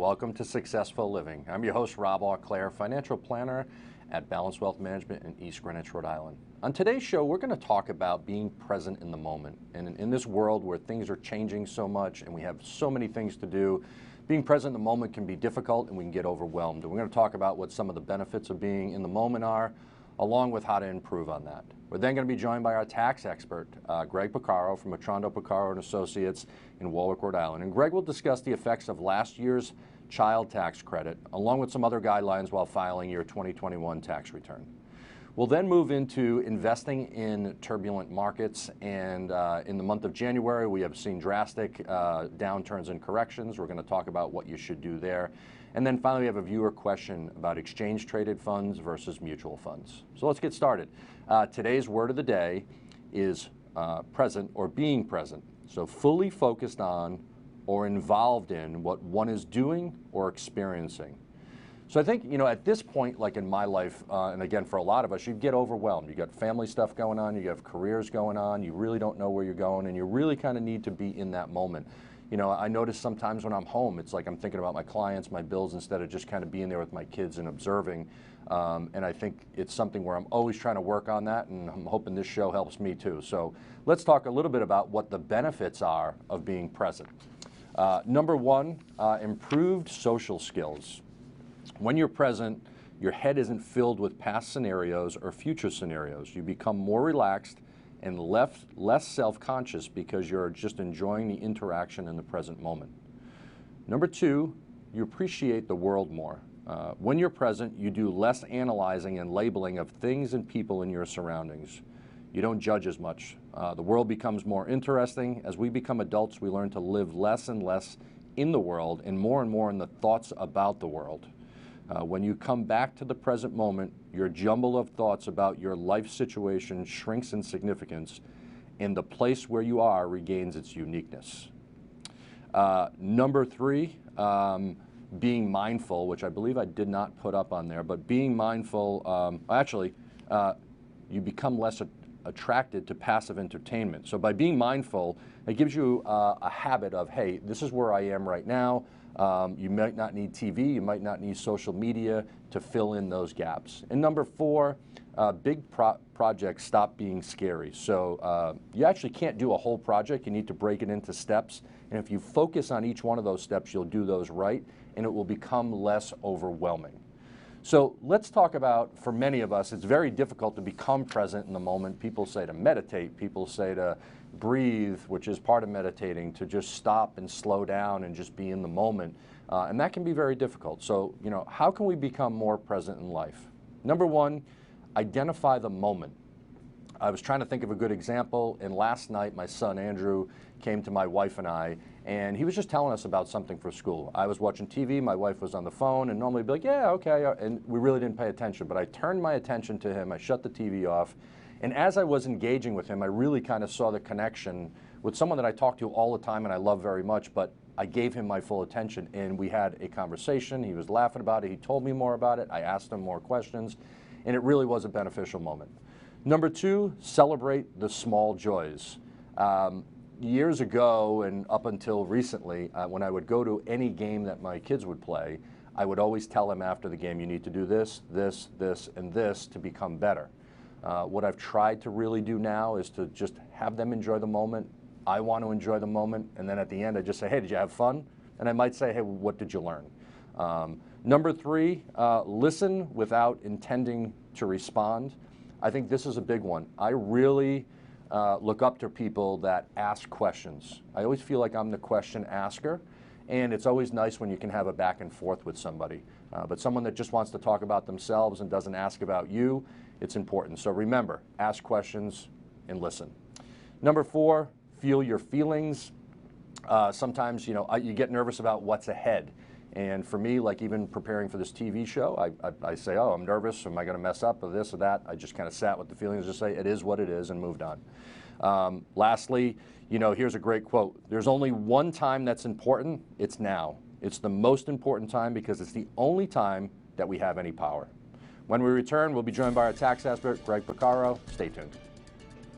Welcome to Successful Living. I'm your host, Rob Auclair, financial planner at Balanced Wealth Management in East Greenwich, Rhode Island. On today's show, we're going to talk about being present in the moment. And in this world where things are changing so much and we have so many things to do, being present in the moment can be difficult and we can get overwhelmed. And we're going to talk about what some of the benefits of being in the moment are, along with how to improve on that. We're then going to be joined by our tax expert, Greg Piccaro from Matrondo Piccaro & Associates in Warwick, Rhode Island. And Greg will discuss the effects of last year's child tax credit, along with some other guidelines while filing your 2021 tax return. We'll then move into investing in turbulent markets, and in the month of January, we have seen drastic downturns and corrections. We're going to talk about what you should do there. And then finally, we have a viewer question about exchange-traded funds versus mutual funds. So let's get started. Today's word of the day is present or being present. So fully focused on or involved in what one is doing or experiencing. So I think, at this point, like in my life, and again, for a lot of us, you get overwhelmed. You got family stuff going on, you have careers going on, you really don't know where you're going, and you really kind of need to be in that moment. I notice sometimes when I'm home, it's like I'm thinking about my clients, my bills, instead of just kind of being there with my kids and observing. And I think it's something where I'm always trying to work on that, and I'm hoping this show helps me too. So let's talk a little bit about what the benefits are of being present. Number one, improved social skills. When you're present, your head isn't filled with past scenarios or future scenarios. You become more relaxed and less self-conscious because you're just enjoying the interaction in the present moment. Number two, you appreciate the world more. When you're present, you do less analyzing and labeling of things and people in your surroundings. You don't judge as much. The world becomes more interesting. As we become adults, we learn to live less and less in the world and more in the thoughts about the world. When you come back to the present moment, your jumble of thoughts about your life situation shrinks in significance, and the place where you are regains its uniqueness. Number three, being mindful, which I believe I did not put up on there, but being mindful, you become less attracted to passive entertainment. So by being mindful, it gives you a habit of, hey, this is where I am right now. You might not need TV, you might not need social media to fill in those gaps. And number four, big projects stop being scary. So you actually can't do a whole project, you need to break it into steps. And if you focus on each one of those steps, you'll do those right, and it will become less overwhelming. So let's talk about, for many of us, it's very difficult to become present in the moment. People say to meditate, people say to breathe, which is part of meditating, to just stop and slow down and just be in the moment. And that can be very difficult. So, how can we become more present in life? Number one, identify the moment. I was trying to think of a good example, and last night my son Andrew came to my wife and I, and he was just telling us about something for school. I was watching TV, my wife was on the phone, and normally be like, yeah, okay, and we really didn't pay attention, but I turned my attention to him, I shut the TV off, and as I was engaging with him, I really kind of saw the connection with someone that I talk to all the time and I love very much, but I gave him my full attention, and we had a conversation. He was laughing about it, he told me more about it, I asked him more questions, and it really was a beneficial moment. Number two, celebrate the small joys. Years ago and up until recently, when I would go to any game that my kids would play, I would always tell them after the game, you need to do this, this, this, and this to become better. What I've tried to really do now is to just have them enjoy the moment. I want to enjoy the moment, and then at the end I just say, hey, did you have fun? And I might say, hey, what did you learn? Number three, listen without intending to respond. I think this is a big one. I really look up to people that ask questions. I always feel like I'm the question asker, and it's always nice when you can have a back and forth with somebody. But someone that just wants to talk about themselves and doesn't ask about you, it's important. So remember, ask questions and listen. Number four, feel your feelings. Sometimes, you get nervous about what's ahead. And for me, like even preparing for this TV show, I say, oh, I'm nervous. Am I going to mess up or this or that? I just kind of sat with the feelings, just say, it is what it is, and moved on. Lastly, here's a great quote. There's only one time that's important. It's now. It's the most important time because it's the only time that we have any power. When we return, we'll be joined by our tax expert, Greg Piccaro. Stay tuned.